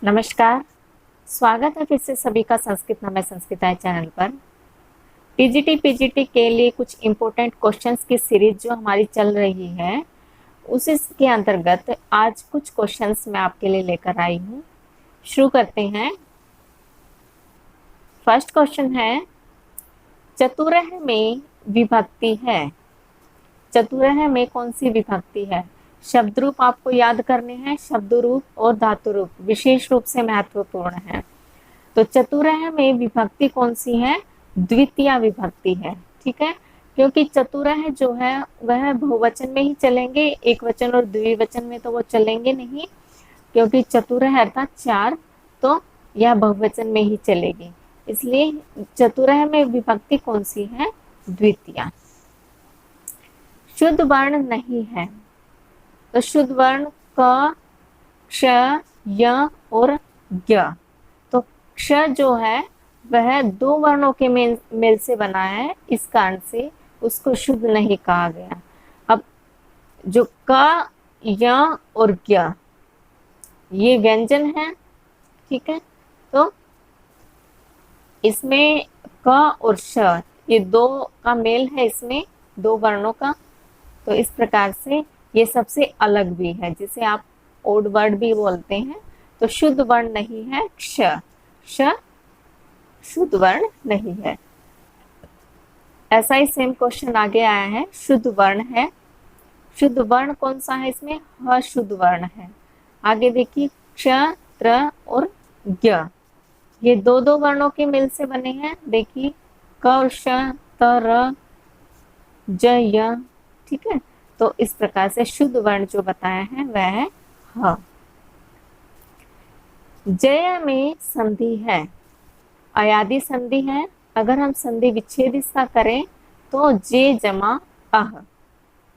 नमस्कार। स्वागत है फिर से सभी का संस्कृत नाम है संस्कृताय चैनल पर। टीजीटी पीजीटी के लिए कुछ इम्पोर्टेंट क्वेश्चंस की सीरीज जो हमारी चल रही है, उसी के अंतर्गत आज कुछ क्वेश्चंस मैं आपके लिए लेकर आई हूँ। शुरू करते हैं। फर्स्ट क्वेश्चन है, चतुरह में विभक्ति है। चतुरह में कौन सी विभक्ति है? शब्द रूप आपको याद करने हैं। शब्द रूप और धातु रूप विशेष रूप से महत्वपूर्ण है। तो चतुरह में विभक्ति कौन सी है? द्वितीय विभक्ति है। ठीक है, क्योंकि चतुरह जो है वह बहुवचन में ही चलेंगे, एक वचन और द्विवचन में तो वो चलेंगे नहीं, क्योंकि चतुरह अर्थात चार, तो यह बहुवचन में ही चलेगी। इसलिए चतुरह में विभक्ति कौन सी है? द्वितीय। शुद्ध वर्ण नहीं है, तो शुद्ध वर्ण क, क्ष, य और ज्ञ। तो क्ष जो है वह दो वर्णों के मेल से बना है, इस कारण से उसको शुद्ध नहीं कहा गया। अब जो क, य और ज्ञ ये व्यंजन है। ठीक है, तो इसमें क और श ये दो का मेल है, इसमें दो वर्णों का। तो इस प्रकार से ये सबसे अलग भी है, जिसे आप ओड वर्ड भी बोलते हैं। तो शुद्ध वर्ण नहीं है क्ष, श शुद्ध वर्ण नहीं है। ऐसा ही सेम क्वेश्चन आगे आया है, शुद्ध वर्ण है। शुद्ध वर्ण कौन सा है? इसमें ह शुद्ध वर्ण है। आगे देखिए, क्ष, त्र और ज्ञ ये दो दो वर्णों के मिल से बने हैं। देखिए, क और श, त, र, ज, य। ठीक है, तो इस प्रकार से शुद्ध वर्ण जो बताया है वह है ह। जय में संधि है, अयादि संधि है। अगर हम संधि विच्छेद इसका करें तो जे जमा अह,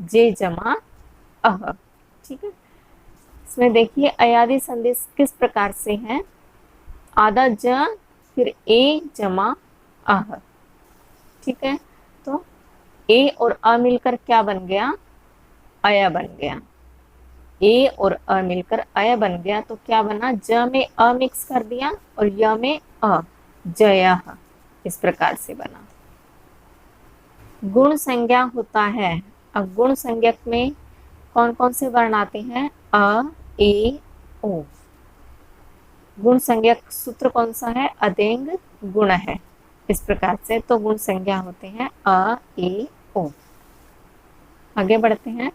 जे जमा अह। ठीक है, इसमें देखिए अयादि संधि किस प्रकार से है? आधा ज फिर ए जमा अह। ठीक है, तो ए और अ मिलकर क्या बन गया? अय बन गया। ए और अ मिलकर अय बन गया, तो क्या बना? ज में अ मिक्स कर दिया और य में अ, जय। इस प्रकार से बना। गुण संज्ञा होता है। अब गुण संज्ञक में कौन कौन से वर्ण आते हैं? अ, ए, ओ। गुण संज्ञक सूत्र कौन सा है? अदेंग गुण है। इस प्रकार से तो गुण संज्ञा होते हैं अ, ए, ओ। आगे बढ़ते हैं।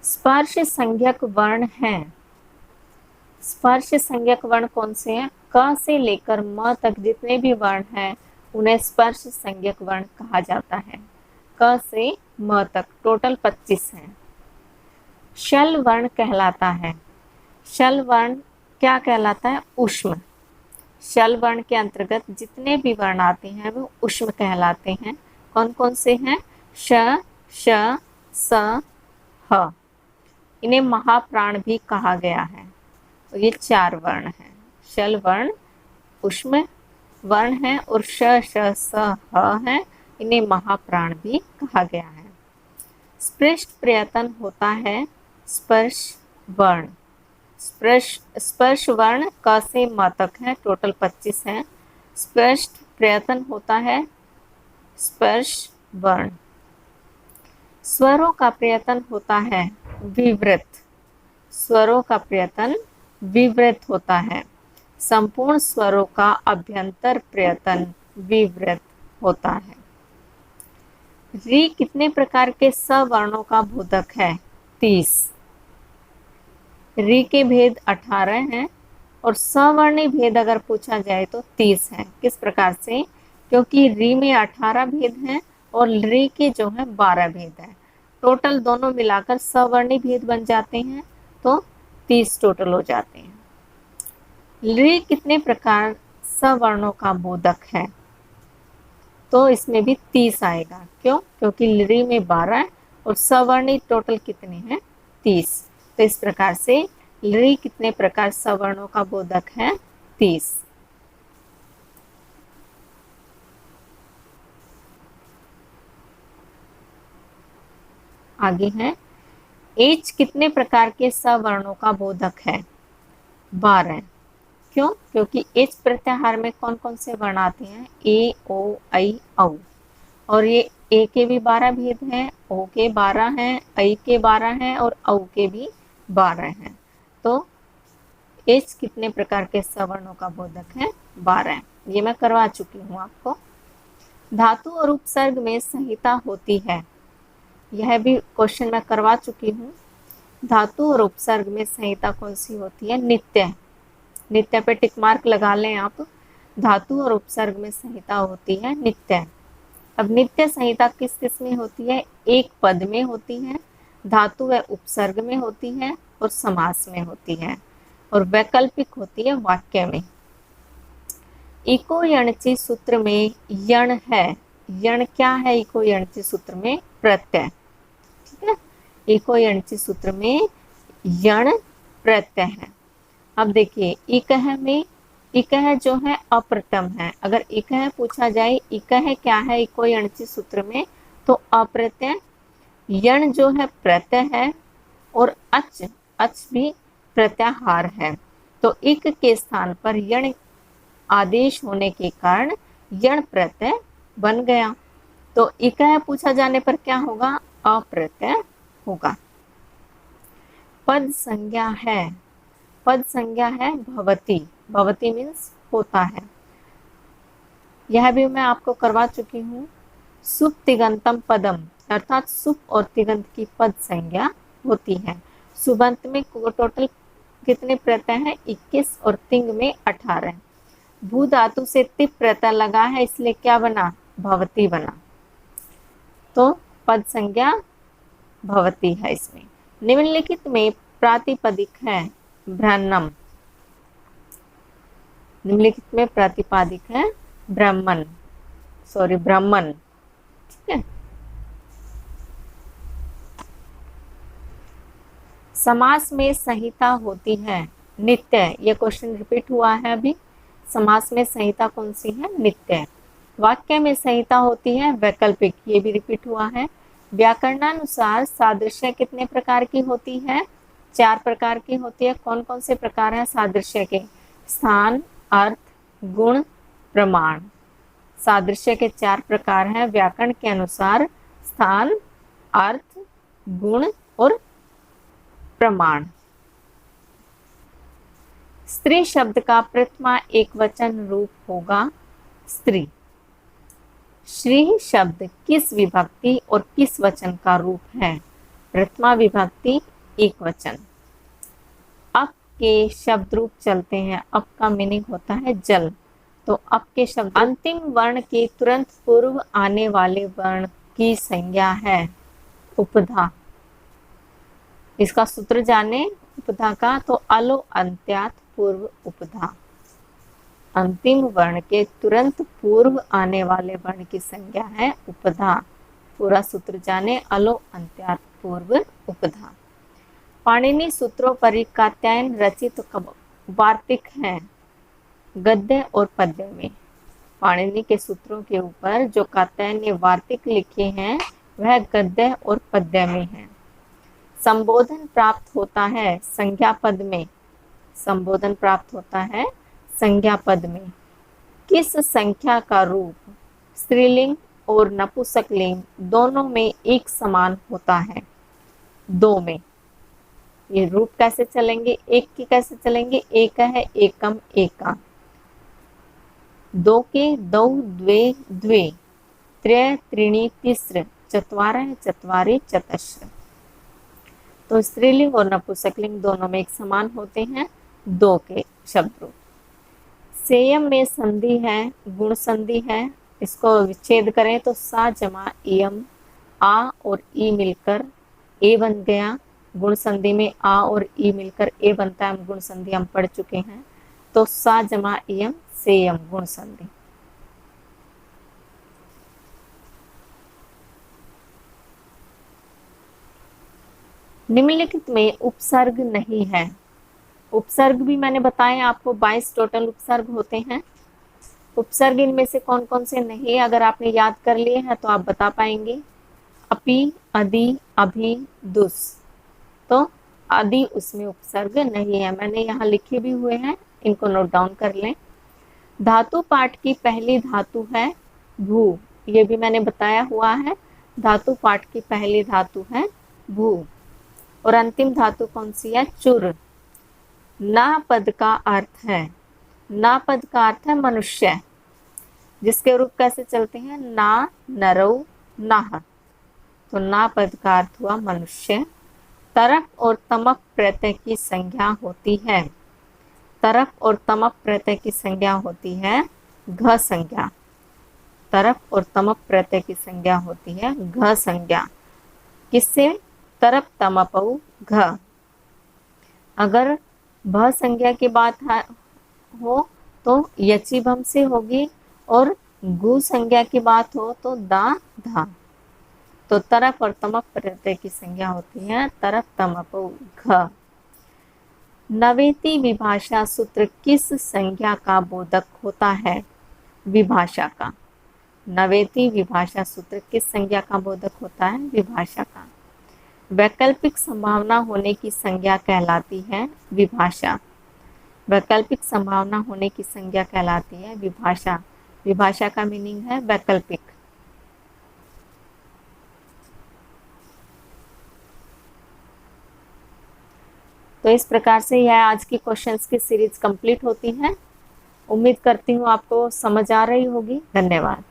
स्पर्श संज्ञक वर्ण है। स्पर्श संज्ञक वर्ण कौन से हैं? क से लेकर म तक जितने भी वर्ण हैं उन्हें स्पर्श संज्ञक वर्ण कहा जाता है। क से म तक टोटल 25 हैं। शल वर्ण कहलाता है। शल वर्ण क्या कहलाता है? ऊष्म। शल वर्ण के अंतर्गत जितने भी वर्ण आते हैं वो ऊष्म कहलाते हैं। कौन कौन से हैं? श, श, स, ह। इन्हें महाप्राण भी कहा गया है। तो ये चार वर्ण हैं। शल वर्ण ऊष्म वर्ण है और श, श, स, ह है। इन्हें महाप्राण भी कहा गया है। स्पृष्ट प्रयत्न होता है स्पर्श वर्ण। स्पर्श वर्ण क से म तक है, टोटल 25 है। स्पष्ट प्रयत्न होता है स्पर्श वर्ण। स्वरों का प्रयत्न होता है विवृत। स्वरों का प्रयत्न विवृत होता है। संपूर्ण स्वरों का अभ्यंतर प्रयत्न विवृत होता है। री कितने प्रकार के सवर्णों का बोधक है? 30। री के भेद 18 हैं और सवर्णी भेद अगर पूछा जाए तो 30 है। किस प्रकार से? क्योंकि री में 18 भेद हैं और री के जो है 12 भेद हैं। टोटल दोनों मिलाकर सवर्णी भेद बन जाते हैं, तो 30 टोटल हो जाते हैं। री कितने प्रकार सवर्णों का बोधक है? तो इसमें भी 30 आएगा। क्यों? क्योंकि री में 12 और सवर्णी टोटल कितने हैं? 30। तो इस प्रकार से री कितने प्रकार सवर्णों का बोधक है? 30। आगे है, एच कितने प्रकार के सवर्णों का बोधक है? 12। क्यों? क्योंकि एच प्रत्याहार में कौन कौन से वर्ण आते हैं? ए, ओ, आई, औ। और ये ए के भी 12 भेद हैं, ओ के 12 हैं, आई के 12 हैं और औ के भी 12 हैं। तो एच कितने प्रकार के सवर्णों का बोधक है? 12। ये मैं करवा चुकी हूँ आपको। धातु और उपसर्ग में संहिता होती है, यह भी क्वेश्चन मैं करवा चुकी हूँ। धातु और उपसर्ग में संहिता कौन सी होती है? नित्य। नित्य पे टिक मार्क लगा लें आप। धातु और उपसर्ग में संहिता होती है नित्य। अब नित्य संहिता किस किस में होती है? एक पद में होती है, धातु व उपसर्ग में होती है और समास में होती है, और वैकल्पिक होती है वाक्य में। इको यणची सूत्र में यण है। यण क्या है इको यणची सूत्र में? प्रत्यय। ठीक है, इको यणची सूत्र में यण प्रत्यय है। अब देखिए इकह में, इकह जो है अप्रथम है। अगर इकह पूछा जाए इकह क्या है इको यणची सूत्र में, तो अप्रत्यय। यण जो है प्रत्यय है और अच, अच भी प्रत्याहार है। तो इक के स्थान पर यण आदेश होने के कारण यण प्रत्यय बन गया। तो इकह पूछा जाने पर क्या होगा? अप्रत्यय होगा। पद संज्ञा है, पद संज्ञा है भवती। भवती मीन्स होता है, यह भी मैं आपको करवा चुकी हूँ। सुप तिगंतम पदम, अर्थात सुप और तिगंत की पद संज्ञा होती है। सुबंत में टोटल कितने प्रत्यय हैं? 21 और तिंग में 18। भू धातु से तिप प्रत्यय लगा है, इसलिए क्या बना? भवती बना। तो पद संज्ञा भवती है इसमें। निम्नलिखित में प्रातिपदिक है ब्रह्मन। निम्नलिखित में प्रातिपदिक है ब्राह्मण, सॉरी ब्राह्मण। ठीक है। समास में संहिता होती है नित्य। ये क्वेश्चन रिपीट हुआ है अभी। समास में संहिता कौन सी है? नित्य। वाक्य में संहिता होती है वैकल्पिक, ये भी रिपीट हुआ है। व्याकरणानुसार सादृश्य कितने प्रकार की होती है? 4 प्रकार की होती है। कौन कौन से प्रकार हैं सादृश्य के? स्थान, अर्थ, गुण, प्रमाण। सादृश्य के 4 प्रकार हैं व्याकरण के अनुसार: स्थान, अर्थ, गुण और प्रमाण। स्त्री शब्द का प्रथमा एकवचन रूप होगा स्त्री। श्री शब्द किस विभक्ति और किस वचन का रूप है? प्रथमा विभक्ति एकवचन। अप के शब्द रूप चलते हैं। अप का मीनिंग होता है जल, तो अप के शब्द। अंतिम वर्ण के तुरंत पूर्व आने वाले वर्ण की संज्ञा है उपधा। इसका सूत्र जाने उपधा का, तो अलो अंत्यात पूर्व उपधा। अंतिम वर्ण के तुरंत पूर्व आने वाले वर्ण की संज्ञा है उपधा। पूरा सूत्र जाने, अलो अंत्यात पूर्व उपधा। पाणिनि सूत्रों पर कात्यायन रचित वार्तिक हैं गद्य और पद्य में। पाणिनि के सूत्रों के ऊपर जो कात्यायन ने वार्तिक लिखे हैं वह गद्य और पद्य में है। संबोधन प्राप्त होता है संज्ञा पद में। संबोधन प्राप्त होता है संज्ञा पद में। किस संख्या का रूप स्त्रीलिंग और नपुंसकलिंग दोनों में एक समान होता है? 2 में। ये रूप कैसे चलेंगे? एक की कैसे चलेंगे? एक है एकम एका, 2 के दौ द्वे द्वे, त्रय त्रीणि तीस्र, चत्वारः चत्वारि चतस्र। तो स्त्रीलिंग और नपुंसकलिंग दोनों में एक समान होते हैं 2 के शब्द रूप। सेयम में संधि है, गुण संधि है। इसको विच्छेद करें तो सा जमा इयम, आ और ई मिलकर ए बन गया। गुण संधि में आ और ई मिलकर ए बनता है, गुण संधि हम पढ़ चुके हैं। तो सा जमा इयम सेयम गुण संधि। निम्नलिखित में उपसर्ग नहीं है। उपसर्ग भी मैंने बताया आपको, 22 टोटल उपसर्ग होते हैं। उपसर्ग इनमें से कौन कौन से नहीं है? अगर आपने याद कर लिए हैं तो आप बता पाएंगे। अपि, अधि, अभि, दुस। तो अधि उसमें उपसर्ग नहीं है, मैंने यहाँ लिखे भी हुए हैं, इनको नोट डाउन कर लें। धातु पाठ की पहली धातु है भू, ये भी मैंने बताया हुआ है, धातु पाठ की पहली धातु है भू। और अंतिम धातु कौन सी है? चुर। ना पद का अर्थ है, ना पद का अर्थ है मनुष्य, जिसके रूप कैसे चलते हैं? ना, नरौ, नाह। तो ना पद का अर्थ हुआ मनुष्य। तरक और तमक प्रत्यय की संज्ञा होती है, तरक और तमक प्रत्यय की संज्ञा होती है घ संज्ञा, तरक और तमक प्रत्यय की संज्ञा होती है घ संज्ञा। किससे? तरप तमपौ घ। अगर भ संज्ञा की बात हो तो यची भम से होगी, और गु संज्ञा की बात हो तो दा धा। तो तरप और तमक प्रत्यय की संज्ञा होती है तरप तमपौ घ। नवेती विभाषा सूत्र किस संज्ञा का बोधक होता है? विभाषा का। नवेती विभाषा सूत्र किस संज्ञा का बोधक होता है? विभाषा का। वैकल्पिक संभावना होने की संज्ञा कहलाती है विभाषा, वैकल्पिक संभावना होने की संज्ञा कहलाती है विभाषा। विभाषा का मीनिंग है वैकल्पिक। तो इस प्रकार से यह आज की क्वेश्चंस की सीरीज कंप्लीट होती है। उम्मीद करती हूँ आपको समझ आ रही होगी। धन्यवाद।